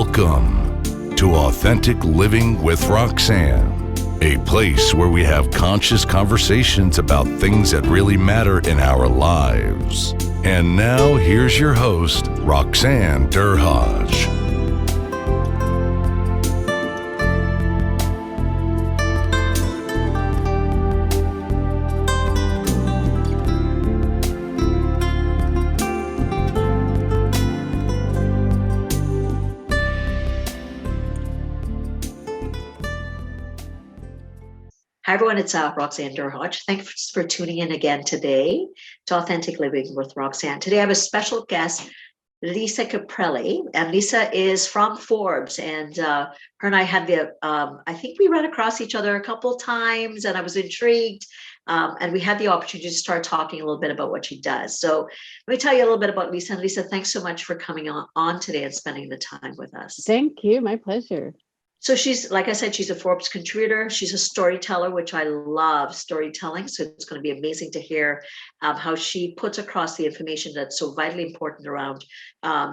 Welcome to Authentic Living with Roxanne, a place where we have conscious conversations about things that really matter in our lives. And now, here's your host, Roxanne Derhodge. Hi, everyone. It's Roxanne Derhodge. Thanks for tuning in again today to Authentic Living with Roxanne. Today, I have a special guest, Lisa Caprelli. And Lisa is from Forbes. And her and I had I think we ran across each other a couple times, and I was intrigued. And we had the opportunity to start talking a little bit about what she does. So let me tell you a little bit about Lisa. And Lisa, thanks so much for coming on today and spending the time with us. Thank you. My pleasure. So she's, like I said, she's a Forbes contributor. She's a storyteller, which I love storytelling. So it's going to be amazing to hear how she puts across the information that's so vitally important around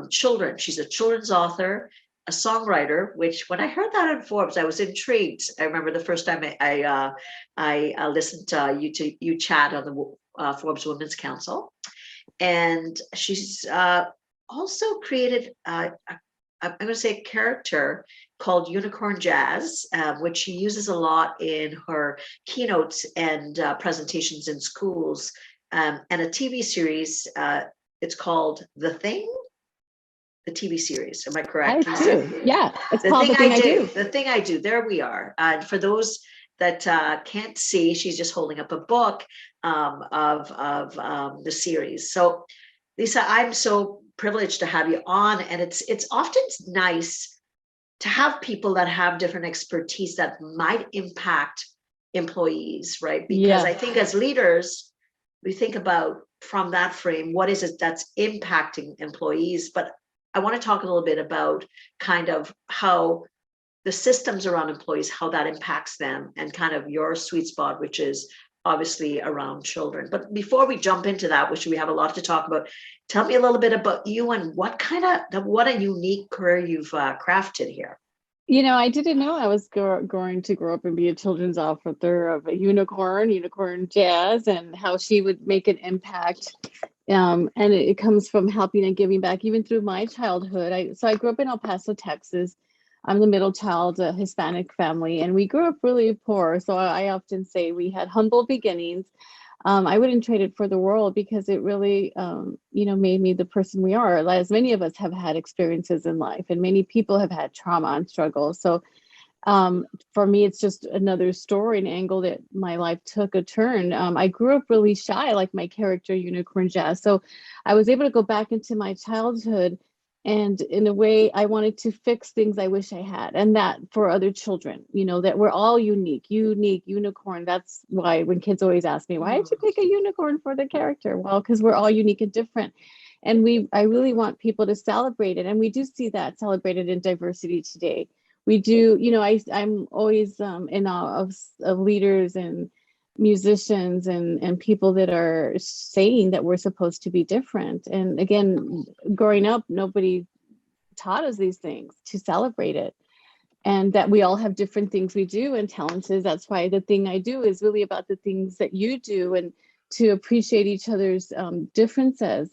children. She's a children's author, a songwriter, which when I heard that in Forbes, I was intrigued. I remember the first time I listened to you chat on the Forbes Women's Council. And she's also created, I'm going to say, a character called Unicorn Jazz, which she uses a lot in her keynotes and presentations in schools, and a TV series. It's called The Thing, the TV series. Am I correct? I do. Yeah, it's called The Thing I Do. The Thing I Do. There we are. And for those that can't see, she's just holding up a book of the series. So, Lisa, I'm so privileged to have you on, and it's often nice to have people that have different expertise that might impact employees, right? Because I think as leaders, we think about from that frame, what is it that's impacting employees? But I want to talk a little bit about kind of how the systems around employees, how that impacts them, and kind of your sweet spot, which is obviously around children. But before we jump into that, which we have a lot to talk about, tell me a little bit about you and what a unique career you've crafted here. You know, I didn't know I was going to grow up and be a children's author of a Unicorn Jazz, and how she would make an impact. And it comes from helping and giving back, even through my childhood. So I grew up in El Paso, Texas. I'm the middle child, a Hispanic family, and we grew up really poor. So I often say we had humble beginnings. I wouldn't trade it for the world, because it really, made me the person we are. As many of us have had experiences in life, and many people have had trauma and struggle. So for me, it's just another story, an angle that my life took a turn. I grew up really shy, like my character, Unicorn Jazz. So I was able to go back into my childhood. And in a way, I wanted to fix things I wish I had, and that for other children, that we're all unique, unicorn. That's why when kids always ask me, why did you pick a unicorn for the character? Well, because we're all unique and different. And I really want people to celebrate it. And we do see that celebrated in diversity today. We do, I'm always in awe of leaders and musicians and people that are saying that we're supposed to be different. And again, growing up, nobody taught us these things to celebrate it, and that we all have different things we do and talents. That's why The Thing I Do is really about the things that you do, and to appreciate each other's differences.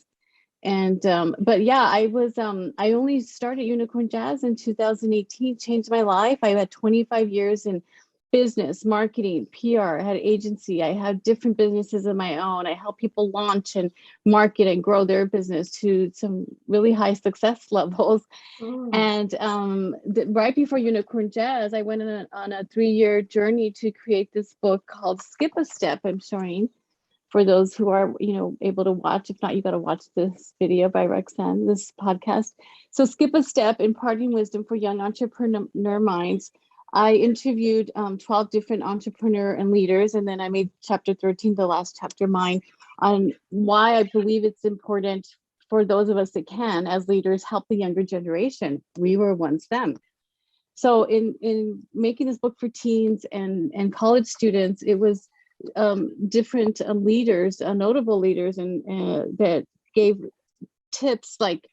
And but yeah, I only started Unicorn Jazz in 2018, changed my life. I had 25 years in business, marketing, PR. I had an agency. I had different businesses of my own. I help people launch and market and grow their business to some really high success levels. And right before Unicorn Jazz, I went on a 3-year journey to create this book called Skip a Step. I'm showing for those who are, able to watch. If not, you got to watch this video by Roxanne, this podcast. So Skip a Step, Imparting Wisdom for Young Entrepreneur Minds. I interviewed 12 different entrepreneurs and leaders, and then I made chapter 13, the last chapter, mine, on why I believe it's important for those of us that can, as leaders, help the younger generation. We were once them. So in making this book for teens and college students, it was different leaders, notable leaders, and that gave tips like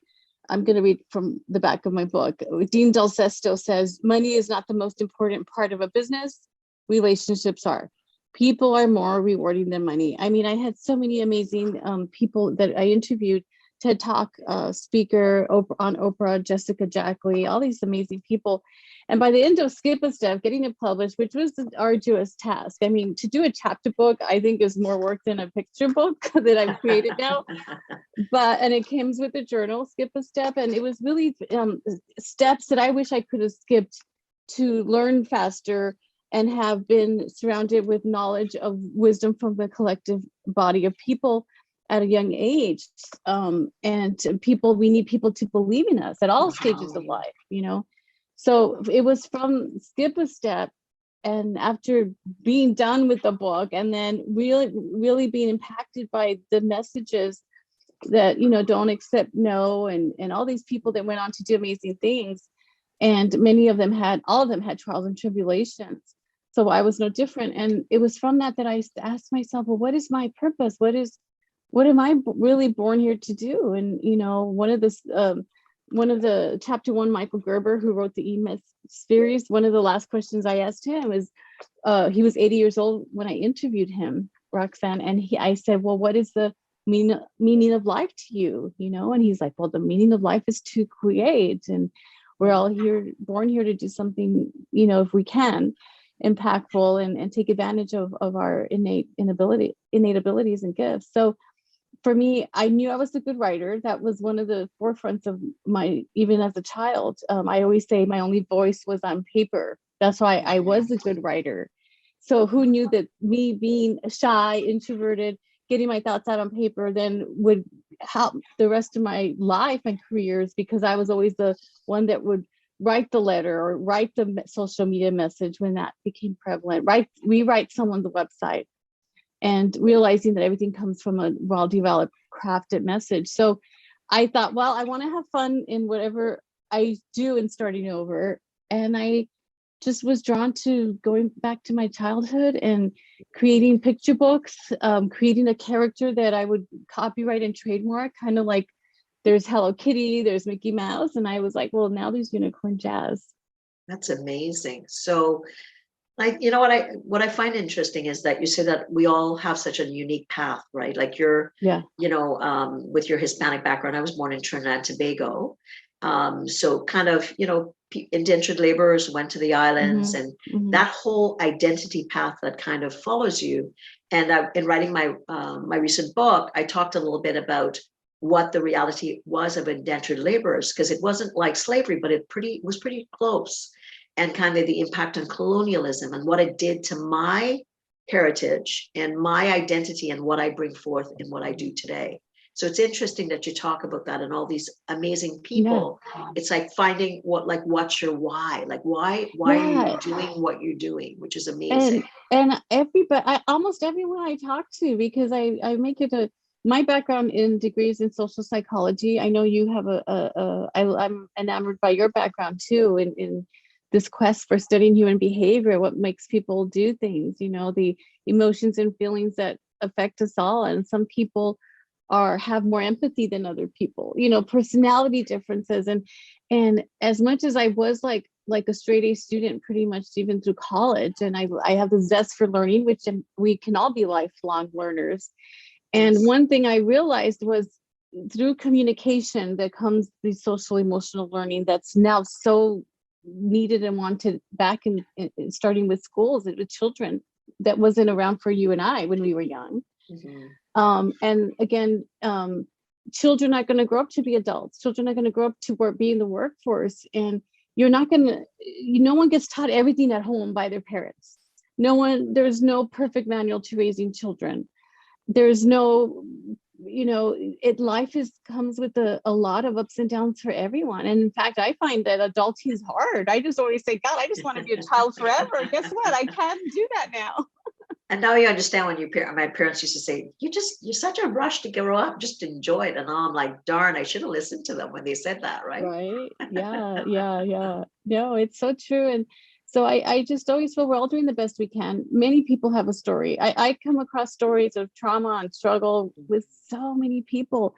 I'm going to read from the back of my book. Dean Del Sesto says, money is not the most important part of a business. Relationships are. People are more rewarding than money. I mean, I had so many amazing people that I interviewed, TED Talk speaker on Oprah, Jessica Jackley, all these amazing people. And by the end of Skip a Step, getting it published, which was an arduous task. I mean, to do a chapter book, I think is more work than a picture book that I've created now. And it comes with a journal, Skip a Step. And it was really steps that I wish I could have skipped to learn faster and have been surrounded with knowledge of wisdom from the collective body of people at a young age. And people, we need people to believe in us at all stages of life, you know? So it was from Skip a Step, and after being done with the book and then really being impacted by the messages that, you know, don't accept no, and all these people that went on to do amazing things. And all of them had trials and tribulations. So I was no different. And it was from that I asked myself, well, what is my purpose? What am I really born here to do? And, you know, one of the chapter 1, Michael Gerber, who wrote the E-Myth series, one of the last questions I asked him is, he was 80 years old when I interviewed him, Roxanne. And I said, well, what is the meaning of life to you? You know? And he's like, well, the meaning of life is to create. And we're all born here to do something, you know, if we can, impactful and take advantage of our innate abilities and gifts. So for me, I knew I was a good writer. That was one of the forefronts of even as a child. I always say my only voice was on paper. That's why I was a good writer. So who knew that me being shy, introverted, getting my thoughts out on paper then would help the rest of my life and careers, because I was always the one that would write the letter or write the social media message when that became prevalent, rewrite someone's website, and realizing that everything comes from a well-developed, crafted message. So I thought, well, I want to have fun in whatever I do in starting over. And I just was drawn to going back to my childhood and creating picture books, creating a character that I would copyright and trademark, kind of like there's Hello Kitty, there's Mickey Mouse. And I was like, well, now there's Unicorn Jazz. That's amazing. So, like, you know, what I find interesting is that you say that we all have such a unique path, right? Like you're, you know, with your Hispanic background, I was born in Trinidad and Tobago. So kind of, you know, indentured laborers went to the islands, and that whole identity path that kind of follows you. And in writing my recent book, I talked a little bit about what the reality was of indentured laborers, because it wasn't like slavery, but it was pretty close. And kind of the impact on colonialism and what it did to my heritage and my identity and what I bring forth in what I do today. So it's interesting that you talk about that and all these amazing people. Yeah. It's like finding what's your why? Like why are you doing what you're doing, which is amazing. And almost everyone I talk to, because I make it my background in degrees in social psychology. I know you have I'm enamored by your background too, in this quest for studying human behavior, what makes people do things, you know, the emotions and feelings that affect us all. And some people have more empathy than other people, you know, personality differences. And as much as I was like a straight A student, pretty much even through college, and I have the zest for learning, which we can all be lifelong learners. And one thing I realized was through communication that comes the social emotional learning that's now so needed and wanted back in starting with schools and with children, that wasn't around for you and I when we were young. And again, children are going to grow up to be adults. Children are going to grow up to be in the workforce, and no one gets taught everything at home by their parents. There's no perfect manual to raising children. There's no, you know, life comes with a lot of ups and downs for everyone. And in fact, I find that adulting is hard. I just always say, God, I just want to be a child forever. Guess what? I can't do that now. And now you understand when my parents used to say, you're such a rush to grow up, just enjoy it. And now I'm like, darn, I should have listened to them when they said that, right? Right. Yeah. No, it's so true. And so I just always feel we're all doing the best we can. Many people have a story. I come across stories of trauma and struggle with so many people.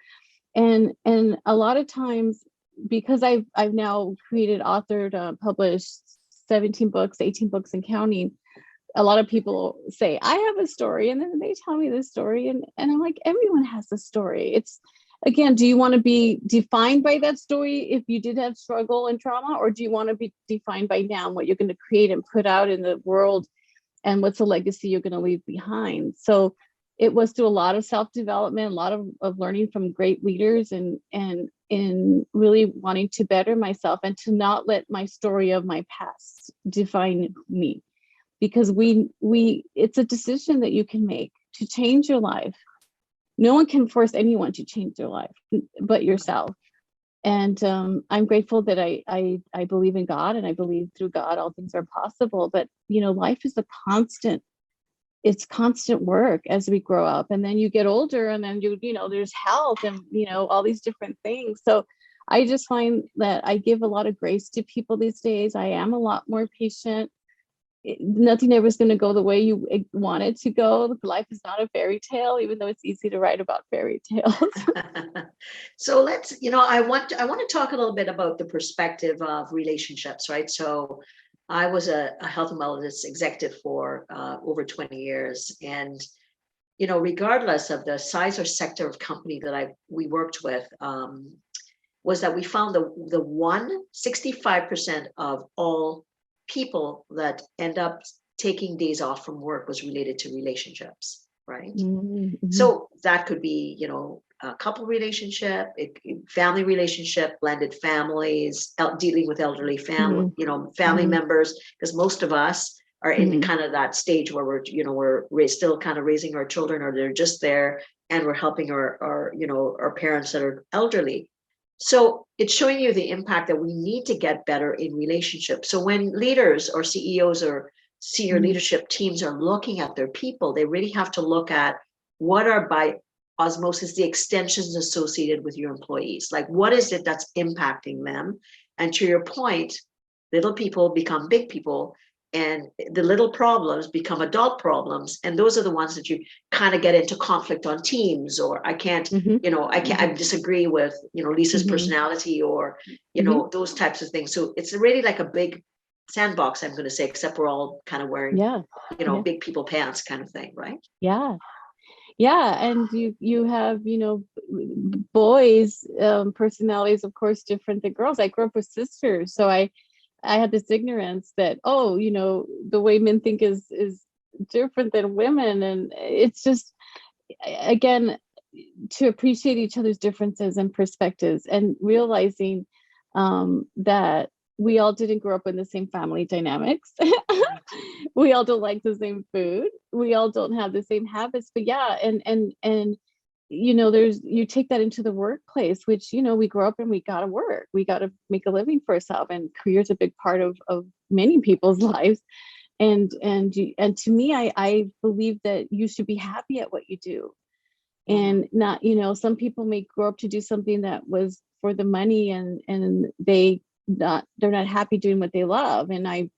And a lot of times because I've now created, authored, published 17 books, 18 books and counting. A lot of people say, I have a story, and then they tell me this story, and I'm like, everyone has a story. It's, again, do you want to be defined by that story if you did have struggle and trauma, or do you want to be defined by now what you're going to create and put out in the world, and what's the legacy you're going to leave behind? So it was through a lot of self-development, a lot of learning from great leaders, and in really wanting to better myself and to not let my story of my past define me. Because it's a decision that you can make to change your life. No one can force anyone to change their life but yourself. And I'm grateful that I believe in God, and I believe through God all things are possible. But life is it's constant work as we grow up, and then you get older, and then there's health, and all these different things. So I just find that I give a lot of grace to people these days. I am a lot more patient. Nothing ever is going to go the way you want it to go. Life is not a fairy tale, even though it's easy to write about fairy tales. So let's, I want to talk a little bit about the perspective of relationships, right? So I was a health and wellness executive for over 20 years. And, regardless of the size or sector of company that we worked with, was that we found the 65% of all people that end up taking days off from work was related to relationships, right? Mm-hmm. So that could be, a couple relationship, family relationship, blended families, dealing with elderly family, family members, because most of us are in kind of that stage where we're still kind of raising our children, or they're just there, and we're helping our parents that are elderly. So it's showing you the impact that we need to get better in relationships. So when leaders or CEOs or senior leadership teams are looking at their people, they really have to look at what are, by osmosis, the extensions associated with your employees. Like, what is it that's impacting them? And to your point, little people become big people, and the little problems become adult problems. And those are the ones that you kind of get into conflict on teams, or I disagree with, Lisa's personality, or, those types of things. So it's really like a big sandbox, I'm going to say, except we're all kind of wearing, big people pants kind of thing, right? Yeah. Yeah. And you have, boys, personalities, of course, different than girls. I grew up with sisters. So I had this ignorance that, the way men think is different than women. And it's just, again, to appreciate each other's differences and perspectives, and realizing that we all didn't grow up in the same family dynamics. We all don't like the same food. We all don't have the same habits. But yeah, and you take that into the workplace, which we grow up and we gotta work. We gotta make a living for ourselves, and career is a big part of many people's lives. And to me, I believe that you should be happy at what you do, and not, some people may grow up to do something that was for the money, and they're not happy doing what they love. And I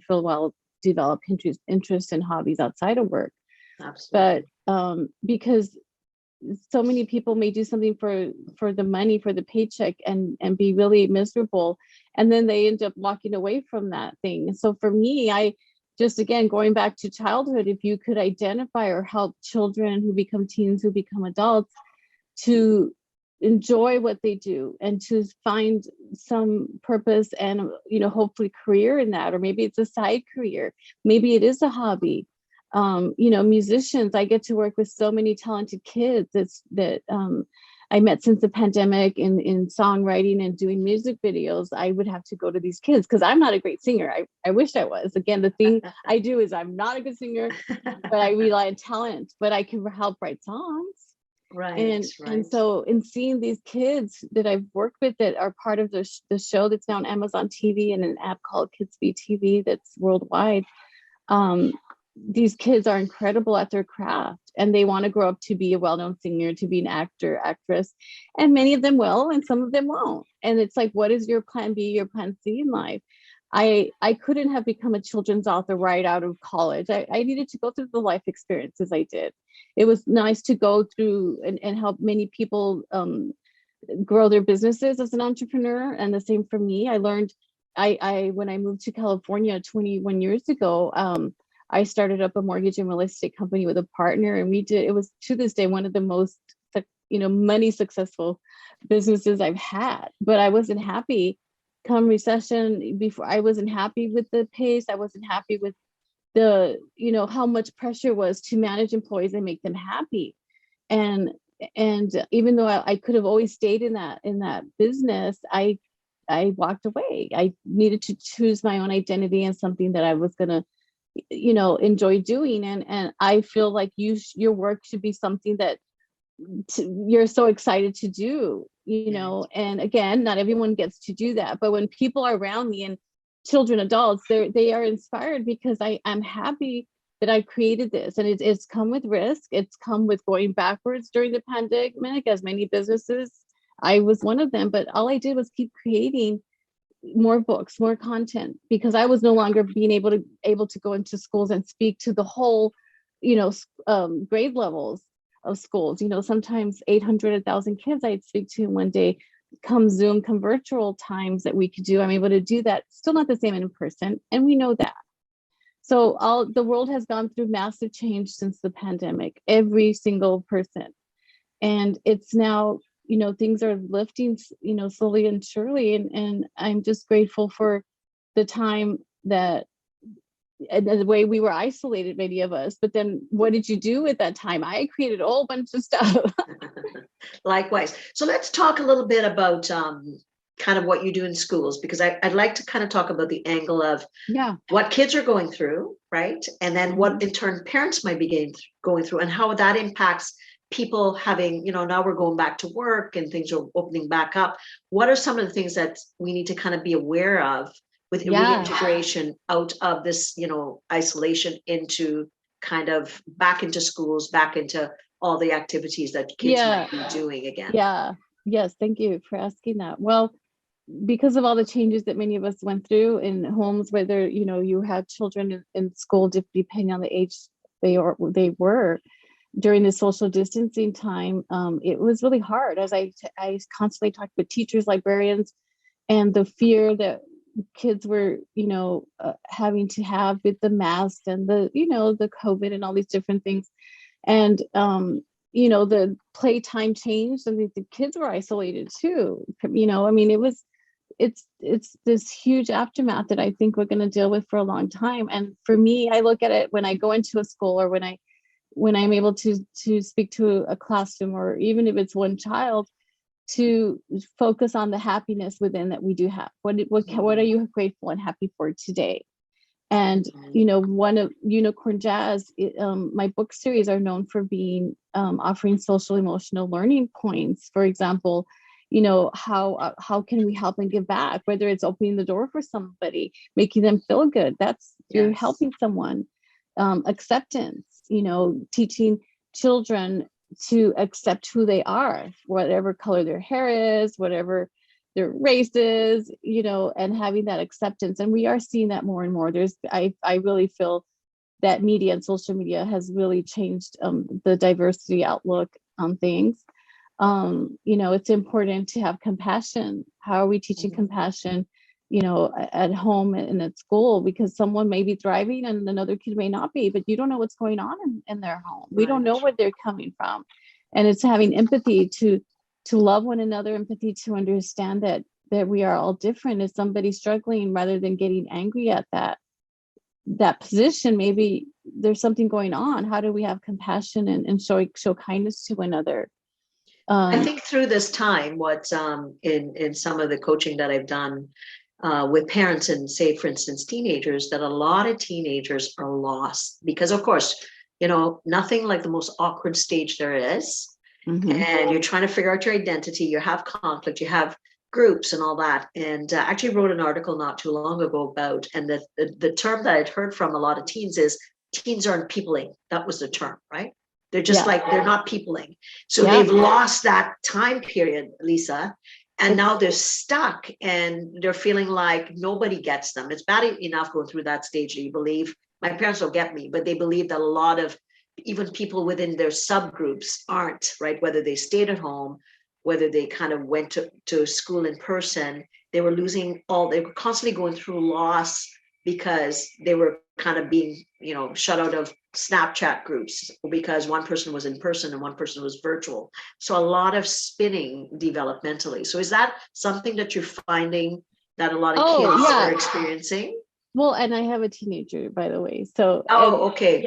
feel, well, develop interest and hobbies outside of work. Absolutely. But because so many people may do something for the money, for the paycheck, and be really miserable, and then they end up walking away from that thing. So for me, I just, again, going back to childhood, if you could identify or help children who become teens, who become adults, to enjoy what they do and to find some purpose and hopefully career in that, or maybe it's a side career, maybe it is a hobby. Musicians, I get to work with so many talented kids that I met since the pandemic in songwriting and doing music videos. I would have to go to these kids because I'm not a great singer. I wish I was. Again, the thing I do is I'm not a good singer, but I rely on talent, but I can help write songs. Right. And so in seeing these kids that I've worked with that are part of the show that's now on Amazon TV and an app called Kids Be TV that's worldwide, these kids are incredible at their craft, and they want to grow up to be a well-known singer, to be an actor, actress, and many of them will, and some of them won't. And it's like, what is your plan B, your plan C in life? I couldn't have become a children's author right out of college. I needed to go through the life experiences I did. It was nice to go through and help many people grow their businesses as an entrepreneur. And the same for me. I learned, I when I moved to California 21 years ago, I started up a mortgage and real estate company with a partner, and it was to this day one of the most, money successful businesses I've had. But I wasn't happy come recession. Before, I wasn't happy with the pace. I wasn't happy with the, how much pressure was to manage employees and make them happy. And even though I could have always stayed in that business, I walked away. I needed to choose my own identity and something that I was gonna, enjoy doing. And I feel like your work should be something that you're so excited to do, and again, not everyone gets to do that. But when people are around me, and children, adults, they are inspired, because I'm happy that I created this. And it's come with risk. It's come with going backwards during the pandemic, as many businesses. I was one of them, but all I did was keep creating more books, more content, because I was no longer being able to go into schools and speak to the whole, grade levels of schools. Sometimes 800, 1,000 kids I'd speak to in one day. Come Zoom, come virtual times that we could do, I'm able to do that. Still not the same in person, and we know that. So the world has gone through massive change since the pandemic, every single person. And it's now, things are lifting, slowly and surely. And I'm just grateful for the time and the way we were isolated, many of us. But then what did you do with that time? I created a whole bunch of stuff. Likewise. So let's talk a little bit about kind of what you do in schools, because I'd like to kind of talk about the angle of what kids are going through, right? And then what in turn parents might be going through, and how that impacts people having, now we're going back to work and things are opening back up. What are some of the things that we need to kind of be aware of with reintegration out of this, isolation into kind of back into schools, back into all the activities that kids might be doing again? Yes, thank you for asking that. Well, because of all the changes that many of us went through in homes, whether you had children in school, depending on the age they were during the social distancing time, it was really hard. As I constantly talked with teachers, librarians, and the fear that kids were having to have with the mask and the COVID and all these different things. And the playtime changed, and the kids were isolated too. It's this huge aftermath that I think we're going to deal with for a long time. And for me, I look at it when I go into a school, or when I'm able to speak to a classroom, or even if it's one child, to focus on the happiness within that we do have. What are you grateful and happy for today? And one of Unicorn Jazz, my book series are known for being offering social emotional learning points. For example, how can we help and give back? Whether it's opening the door for somebody, making them feel good, you're helping someone. Acceptance, teaching children to accept who they are, whatever color their hair is, whatever their race is, and having that acceptance. And we are seeing that more and more. I really feel that media and social media has really changed the diversity outlook on things. It's important to have compassion. How are we teaching compassion, at home and at school? Because someone may be thriving and another kid may not be, but you don't know what's going on in their home. We don't know where they're coming from. And it's having empathy to love one another, empathy to understand that we are all different. If somebody's struggling, rather than getting angry at that position, maybe there's something going on. How do we have compassion and show kindness to one another? I think through this time, what's in some of the coaching that I've done with parents, and say, for instance, teenagers, that a lot of teenagers are lost because, of course, nothing like the most awkward stage there is. And you're trying to figure out your identity. You have conflict, you have groups and all that. And I actually wrote an article not too long ago about, and the term that I'd heard from a lot of teens is teens aren't peopling. That was the term, right? They're just like, they're not peopling. So they've lost that time period, Lisa. And now they're stuck and they're feeling like nobody gets them. It's bad enough going through that stage that you believe, my parents don't get me, but they believe that a lot of even people within their subgroups aren't, right? Whether they stayed at home whether they kind of went to school in person, they were constantly going through loss because they were kind of being, shut out of Snapchat groups because one person was in person and one person was virtual. So a lot of spinning developmentally. So is that something that you're finding that a lot of kids are experiencing? Well, and I have a teenager, by the way. So okay.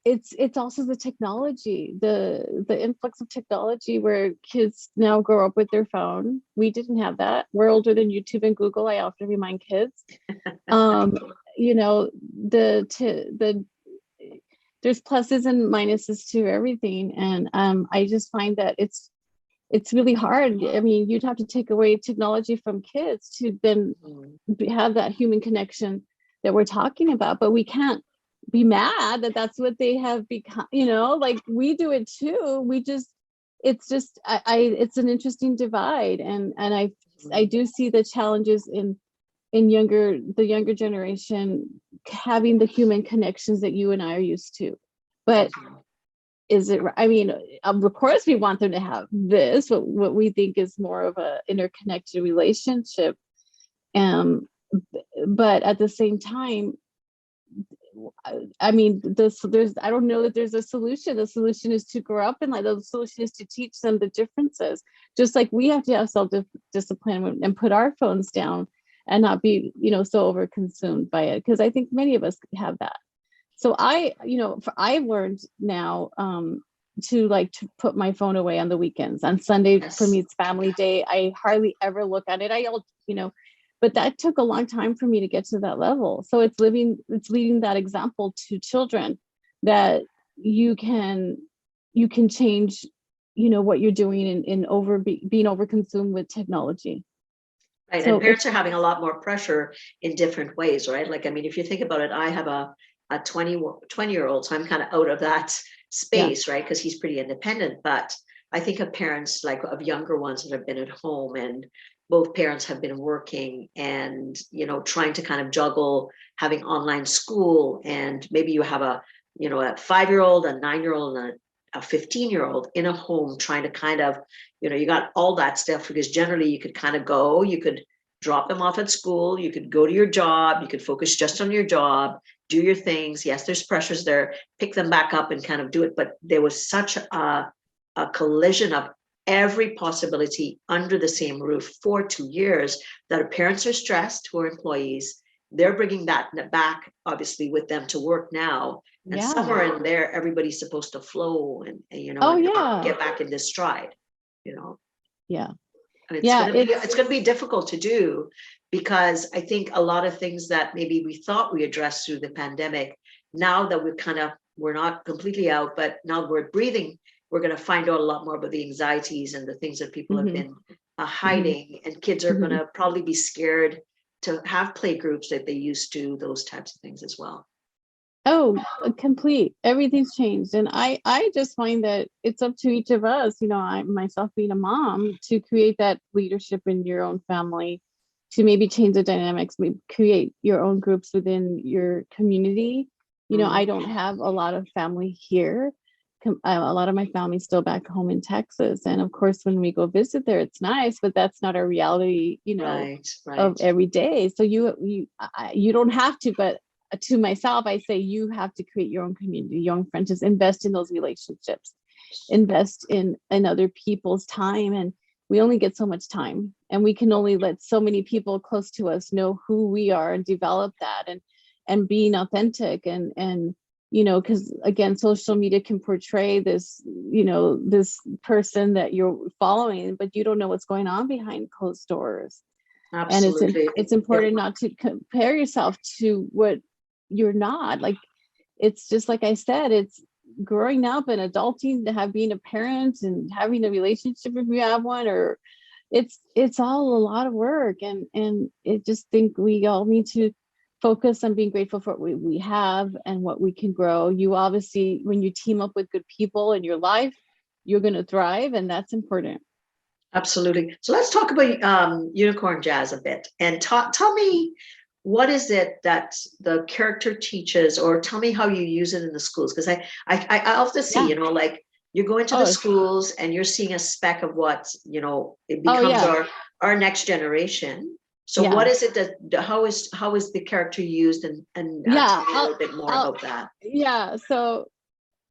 It's also the technology, the influx of technology where kids now grow up with their phone. We didn't have that. We're older than YouTube and Google. I often remind kids. There's pluses and minuses to everything, and I just find that it's really hard. I mean, you'd have to take away technology from kids to then have that human connection that we're talking about, but we can't be mad that that's what they have become, like we do it too. It's an interesting divide, and I do see the challenges in the younger generation having the human connections that you and I are used to. But is it, I mean, of course we want them to have this, what we think is more of a interconnected relationship. But at the same time, I mean, I don't know that there's a solution. The solution is to grow up, and the solution is to teach them the differences. Just like we have to have self-discipline and put our phones down and not be, so overconsumed by it. Because I think many of us have that. So I've learned now to put my phone away on the weekends. On Sunday, for me, it's family day. I hardly ever look at it. But that took a long time for me to get to that level. So it's leading that example to children that you can change, what you're doing in being overconsumed with technology. Right. So, and parents are having a lot more pressure in different ways, right? Like, I mean, if you think about it, I have a 20-year-old, so I'm kind of out of that space, right? Because he's pretty independent. But I think of parents of younger ones that have been at home, and both parents have been working and, trying to kind of juggle having online school. And maybe you have a 5-year-old, a 9-year-old, and a 15-year-old in a home trying to kind of, you got all that stuff, because generally you could kind of you could drop them off at school, you could go to your job, you could focus just on your job, do your things. Yes, there's pressures there, pick them back up and kind of do it. But there was such a collision of every possibility under the same roof for 2 years that our parents are stressed, who are employees. They're bringing that back, obviously, with them to work now. And somewhere in there, everybody's supposed to flow and get back in this stride, Yeah. And it's going to be difficult to do, because I think a lot of things that maybe we thought we addressed through the pandemic, now that we're not completely out, but now we're breathing, we're going to find out a lot more about the anxieties and the things that people have been hiding. And kids are going to probably be scared to have play groups that they used to, those types of things as well. Oh, complete. Everything's changed. And I just find that it's up to each of us, I myself being a mom, to create that leadership in your own family, to maybe change the dynamics, maybe create your own groups within your community. I don't have a lot of family here. A lot of my family's still back home in Texas. And of course, when we go visit there, it's nice, but that's not our reality, right. of every day. So you don't have to, but to myself, I say you have to create your own community, your own friendships, invest in those relationships, invest in other people's time. And we only get so much time, and we can only let so many people close to us know who we are and develop that, and being authentic and because again, social media can portray this, this person that you're following, but you don't know what's going on behind closed doors. Absolutely. And it's important not to compare yourself to what you're not. Like, it's just like I said, it's growing up and adulting, to being a parent and having a relationship if you have one, or it's all a lot of work. And I just think we all need to focus on being grateful for what we have and what we can grow. You obviously, when you team up with good people in your life, you're going to thrive, and that's important. Absolutely. So let's talk about unicorn jazz a bit, and tell me, what is it that the character teaches, or tell me how you use it in the schools? Because I often see, You're going to the Oh, schools and you're seeing a speck of what, it oh becomes yeah, our next generation. So what yeah, is it that, how is the character used, and yeah. tell me a little bit more about that. Yeah. So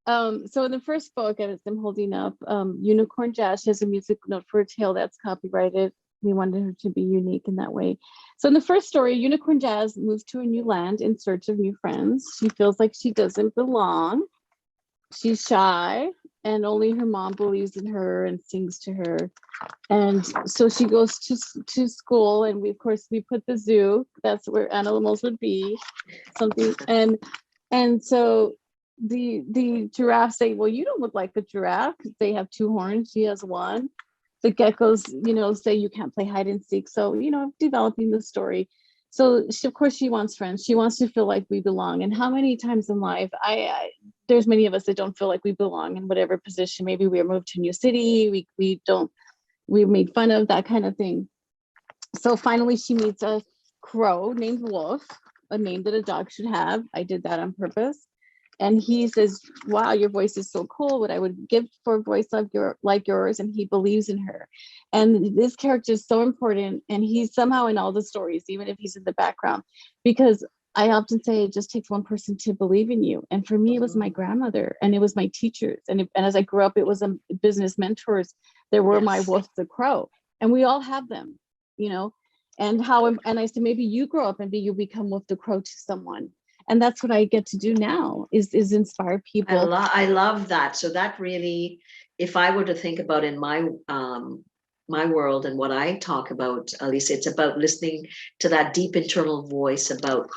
in the first book, as I'm holding up, Unicorn Jazz, she has a music note for a tale that's copyrighted. We wanted her to be unique in that way. So in the first story, Unicorn Jazz moves to a new land in search of new friends. She feels like she doesn't belong. She's shy, and only her mom believes in her and sings to her. And so she goes to school, and we, of course, we put the zoo. That's where animals would be, something. And so the giraffes say, well, you don't look like a giraffe because they have two horns. She has one. The geckos, say you can't play hide and seek. So, developing the story. So she, of course, she wants friends. She wants to feel like we belong. And how many times in life, there's many of us that don't feel like we belong in whatever position. Maybe we are moved to a new city. We made fun of, that kind of thing. So finally she meets a crow named Wolf, a name that a dog should have. I did that on purpose. And he says, wow, your voice is so cool. What I would give for a voice like yours. And he believes in her. And this character is so important. And he's somehow in all the stories, even if he's in the background, because I often say it just takes one person to believe in you. And for me, it was my grandmother, and it was my teachers. And as I grew up, it was business mentors. There were my Wolf the Crow, and we all have them, and I said, maybe you grow up and you become Wolf the Crow to someone. And that's what I get to do now, is inspire people. I love that. So that really, if I were to think about in my world and what I talk about, Lisa, it's about listening to that deep internal voice about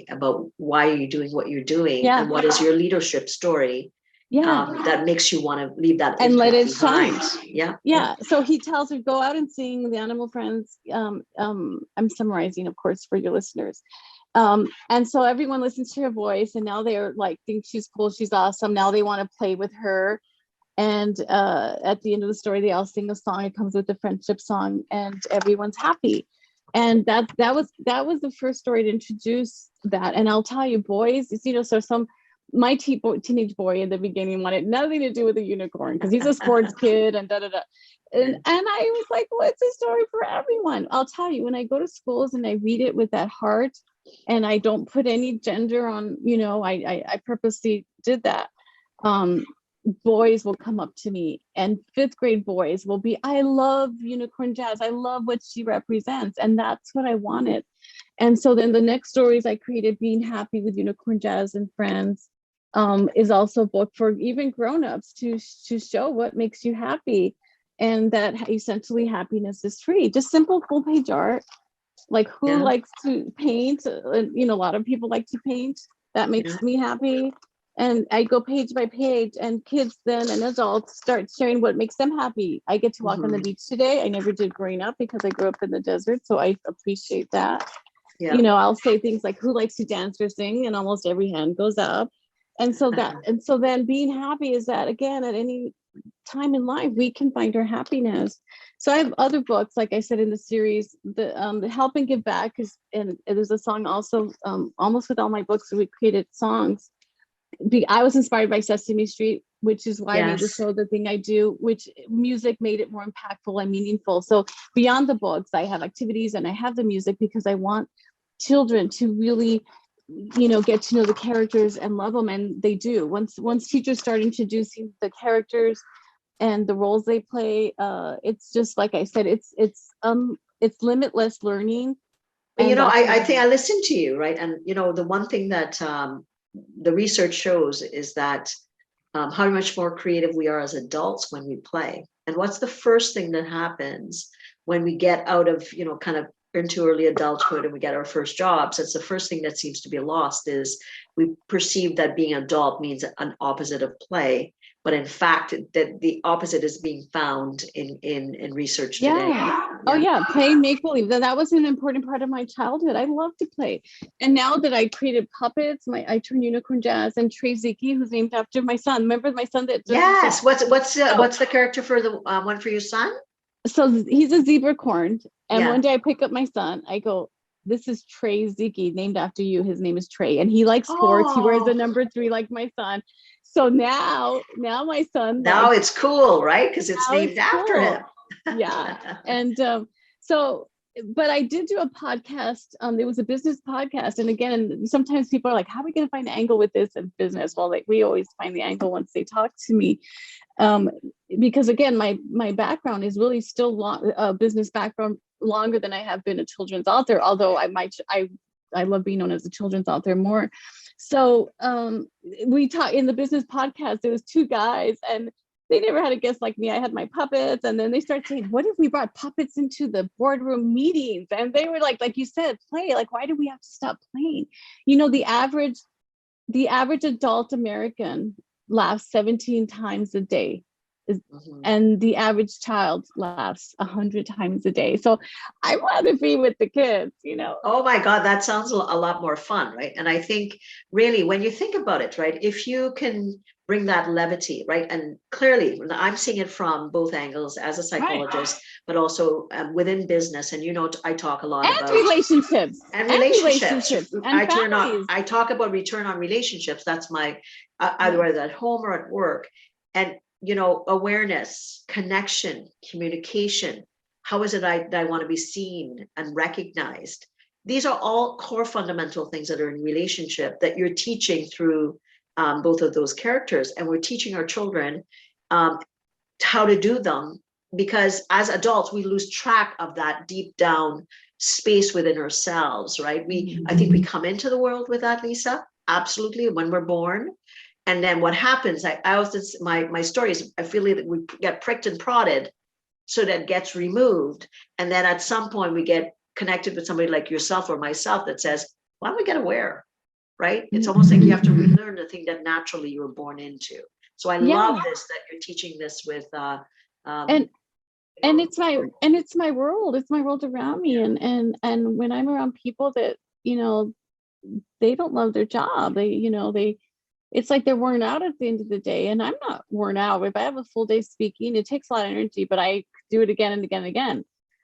about why are you doing what you're doing, and what is your leadership story, that makes you want to leave that and let it behind. shine. Yeah. So he tells her, go out and sing the animal friends. I'm summarizing, of course, for your listeners. And so everyone listens to her voice, and now they're like, think she's cool, she's awesome. Now they want to play with her. And at the end of the story, they all sing a song. It comes with the friendship song, and everyone's happy. And that was the first story to introduce that. And I'll tell you, boys, so my teenage boy in the beginning wanted nothing to do with a unicorn because he's a sports kid and da da da. And I was like, well, it's a story for everyone. I'll tell you, when I go to schools and I read it with that heart, and I don't put any gender on, I purposely did that. Boys will come up to me, and fifth grade boys will be, I love Unicorn Jazz. I love what she represents. And that's what I wanted. And so then the next stories I created, Being Happy with Unicorn Jazz and Friends, is also a book for even grownups to show what makes you happy, and that essentially happiness is free. Just simple full page art. Like, who likes to paint? A lot of people like to paint. That makes me happy. And I go page by page, and kids then and adults start sharing what makes them happy. I get to walk on the beach today. I never did growing up because I grew up in the desert. So I appreciate that. I'll say things like, who likes to dance or sing? And almost every hand goes up. And so then being happy is that, again, at any time in life, we can find our happiness. So I have other books, like I said, in the series, the Help and Give Back and there's a song also, almost with all my books, we created songs. I was inspired by Sesame Street, which is why I made the show the thing I do, which music made it more impactful and meaningful. So beyond the books, I have activities and I have the music because I want children to really, get to know the characters and love them. And they do. Once teachers start introducing the characters and the roles they play, it's just, like I said, it's limitless learning. But, I think I listened to you, right? And, the one thing that the research shows is that how much more creative we are as adults when we play. And what's the first thing that happens when we get out of, kind of into early adulthood and we get our first jobs? That's the first thing that seems to be lost, is we perceive that being an adult means an opposite of play. But in fact, that the opposite is being found in research today. Oh yeah, play, make believe. That was an important part of my childhood. I love to play, and now that I created puppets, I turned Unicorn Jazz, and Trey Ziki, who's named after my son. Remember my son that? Yes. What's the character for the one for your son? So he's a zebra corn, and one day I pick up my son. I go, this is Trey Ziki, named after you. His name is Trey, and he likes sports. He wears the number 3 like my son. So now my son, Now like, it's cool, right? Because it's now named it's after cool. him. Yeah. And so, but I did do a podcast. It was a business podcast. And again, sometimes people are like, how are we going to find an angle with this in business? Well, like, we always find the angle once they talk to me. Because again, my background is really still business background, longer than I have been a children's author, although I love being known as a children's author more. So we talk in the business podcast, there was two guys, and they never had a guest like me. I had my puppets, and then they started saying, what if we brought puppets into the boardroom meetings? And they were like you said, play. Like, why do we have to stop playing? The average adult American laughs 17 times a day. And the average child laughs 100 times a day. So I want to be with the kids, Oh my God, that sounds a lot more fun, right? And I think really when you think about it, right, if you can bring that levity, right, and clearly I'm seeing it from both angles as a psychologist, but also within business. And I talk a lot about relationships and relationships. and families. I talk about return on relationships. That's my either at home or at work. And awareness, connection, communication. How is it I want to be seen and recognized? These are all core fundamental things that are in relationship that you're teaching through both of those characters. And we're teaching our children how to do them, because as adults, we lose track of that deep down space within ourselves, right? I think we come into the world with that, Lisa, absolutely, when we're born. And then what happens, I always, my story is, I feel that we get pricked and prodded, so that gets removed. And then at some point we get connected with somebody like yourself or myself that says, why don't we get aware, right? It's almost like you have to relearn the thing that naturally you were born into. So I love this, that you're teaching this with, and it's my world. It's my world around me. And when I'm around people that, they don't love their job, it's like they're worn out at the end of the day. And I'm not worn out. If I have a full day speaking, it takes a lot of energy, but I do it again and again and again.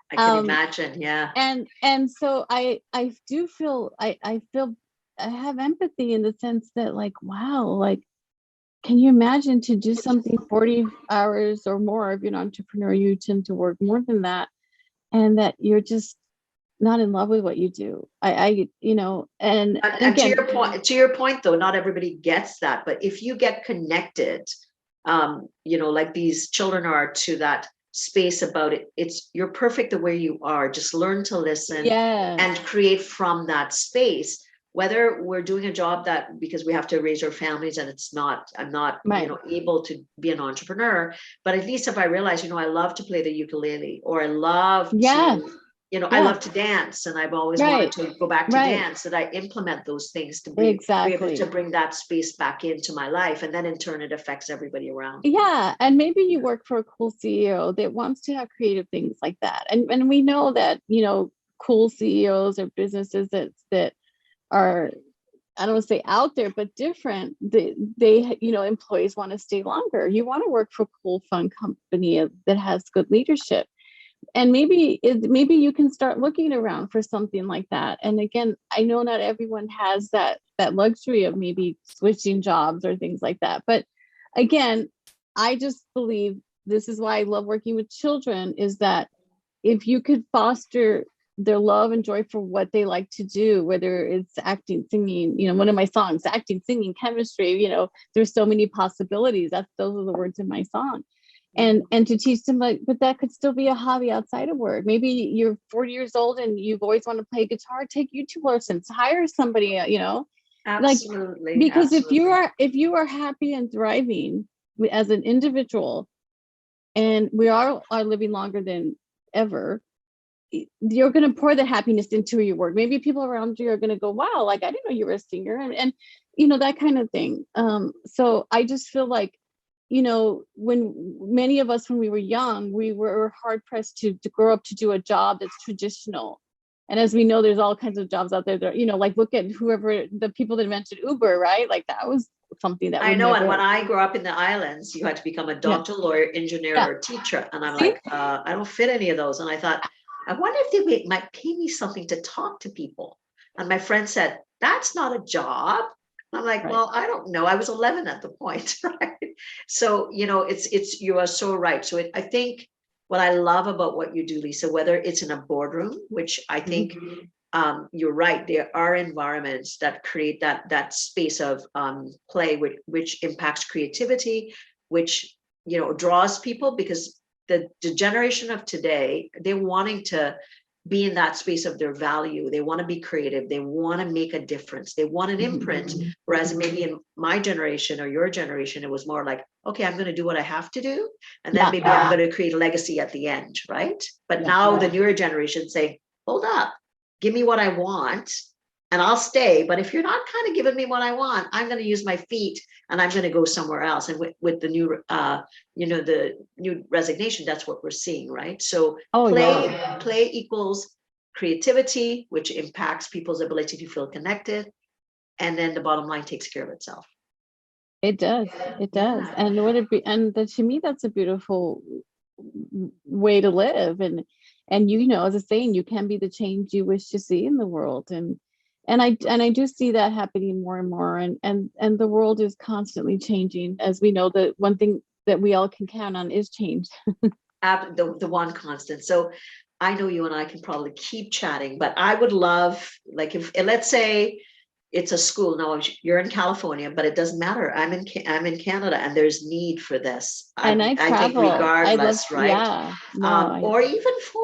I can imagine. Yeah. And so I do feel, I feel, I have empathy in the sense that, like, wow, like, can you imagine to do something 40 hours or more? If you're an entrepreneur, you tend to work more than that, and that you're just not in love with what you do. And again, to your point though, not everybody gets that, but if you get connected, like these children are, to that space about it, you're perfect the way you are. Just learn to listen and create from that space, whether we're doing a job that because we have to raise our families and I'm not able to be an entrepreneur, but at least if I realize, I love to play the ukulele, or I love to I love to dance, and I've always wanted to go back to dance, that I implement those things to be able to bring that space back into my life. And then in turn, it affects everybody around. Yeah. And maybe you work for a cool CEO that wants to have creative things like that. And we know that, cool CEOs or businesses that are, I don't want to say out there, but different, they employees want to stay longer. You want to work for a cool, fun company that has good leadership. And maybe you can start looking around for something like that. And again, I know not everyone has that luxury of maybe switching jobs or things like that. But again, I just believe this is why I love working with children, is that if you could foster their love and joy for what they like to do, whether it's acting, singing, one of my songs, acting, singing, chemistry, there's so many possibilities. Those are the words in my song. And to teach them, but that could still be a hobby outside of work. Maybe you're 40 years old and you've always wanted to play guitar, take YouTube lessons, hire somebody, Absolutely. Because absolutely. if you are happy and thriving as an individual, and we are living longer than ever, you're going to pour the happiness into your work. Maybe people around you are going to go, wow, like, I didn't know you were a singer, and that kind of thing. So I just feel like, when many of us, when we were young, we were hard pressed to grow up to do a job that's traditional. And as we know, there's all kinds of jobs out there that, like, look at the people that invented Uber, right? Like, that was something that I know. And when I grew up in the islands, you had to become a doctor, lawyer, engineer, or teacher. And I'm like, I don't fit any of those. And I thought, I wonder if they might pay me something to talk to people. And my friend said, that's not a job. I'm like, Right. well, I don't know. I was 11 at the point, right? So, you are so right. So I think what I love about what you do, Lisa, whether it's in a boardroom, which I think you're right, there are environments that create that space of play, which impacts creativity, which draws people, because the generation of today, they're wanting to be in that space of their value. They want to be creative. They want to make a difference. They want an imprint. Whereas maybe in my generation or your generation, it was more like, okay, I'm going to do what I have to do. And then Yeah. maybe I'm going to create a legacy at the end, right? But Yeah. now the newer generation saying, hold up, give me what I want and I'll stay. But if you're not kind of giving me what I want, I'm going to use my feet and I'm going to go somewhere else. And with the new, the new resignation, that's what we're seeing, right? So play equals creativity, which impacts people's ability to feel connected. And then the bottom line takes care of itself. It does. It does. Yeah. And would it be, and to me, that's a beautiful way to live. And as a saying, you can be the change you wish to see in the world. And I do see that happening more and more. And the world is constantly changing. As we know, that one thing that we all can count on is change. The one constant. So I know you and I can probably keep chatting, but I would love, like, if let's say it's a school. No, you're in California, but it doesn't matter. I'm in Canada, and there's need for this. And I think travel. regardless, right? Yeah. No, or even for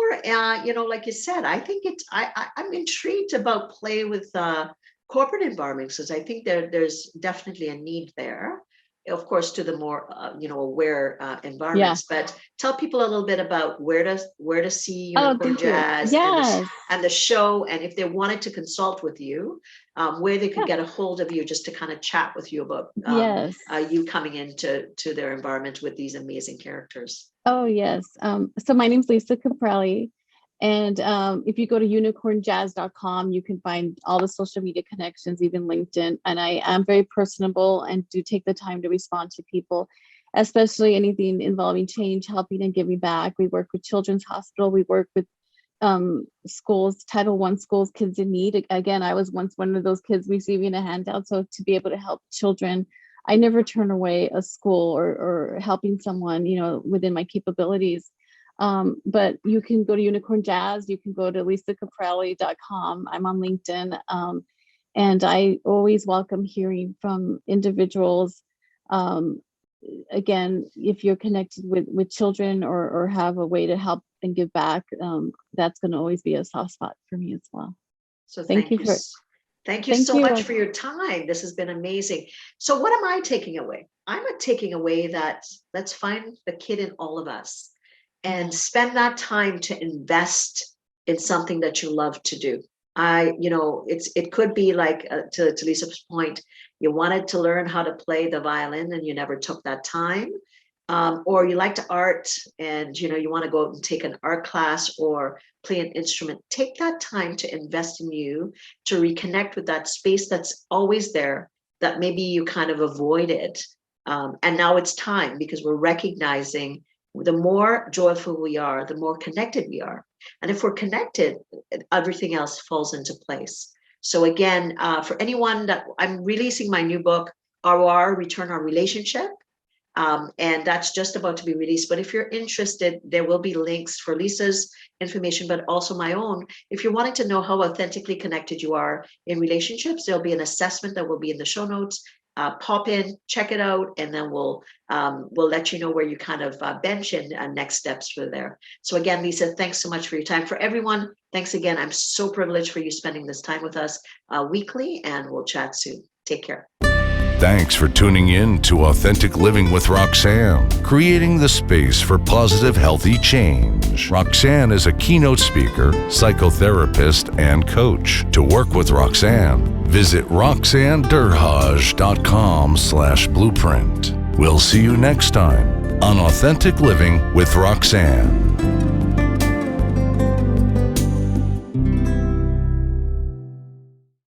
like you said, I think I'm intrigued about play with corporate environments, because I think there's definitely a need there. Of course, to the more aware environments. But tell people a little bit about where to see Unicorn Jazz and the show, and if they wanted to consult with you, where they could get a hold of you just to kind of chat with you about you coming into their environment with these amazing characters. Oh yes. So my name's Lisa Caprelli. And if you go to unicornjazz.com, you can find all the social media connections, even LinkedIn. And I am very personable and do take the time to respond to people, especially anything involving change, helping and giving back. We work with Children's Hospital. We work with schools, Title I schools, kids in need. Again, I was once one of those kids receiving a handout. So to be able to help children, I never turn away a school or helping someone, within my capabilities. But you can go to Unicorn Jazz, you can go to lisacaprelli.com. I'm on LinkedIn. And I always welcome hearing from individuals. Again, if you're connected with children or have a way to help and give back, that's going to always be a soft spot for me as well. So thank you so much for your time. This has been amazing. So what am I taking away? I'm taking away that let's find the kid in all of us and spend that time to invest in something that you love to do. It could be like to Lisa's point, you wanted to learn how to play the violin and you never took that time, or you like to art and you want to go out and take an art class or play an instrument. Take that time to invest in you, to reconnect with that space that's always there that maybe you kind of avoided, and now it's time, because we're recognizing the more joyful we are, the more connected we are. And if we're connected, everything else falls into place. So again, for anyone that I'm releasing my new book, ROR, Return Our Relationship. And that's just about to be released. But if you're interested, there will be links for Lisa's information, but also my own. If you're wanting to know how authentically connected you are in relationships, there'll be an assessment that will be in the show notes. Pop in, check it out, and then we'll let you know where you kind of bench and next steps for there. So again, Lisa, thanks so much for your time. For everyone, thanks again. I'm so privileged for you spending this time with us weekly, and we'll chat soon. Take care. Thanks for tuning in to Authentic Living with Roxanne, creating the space for positive, healthy change. Roxanne is a keynote speaker, psychotherapist, and coach. To work with Roxanne, visit roxannederhaj.com/blueprint. We'll see you next time on Authentic Living with Roxanne.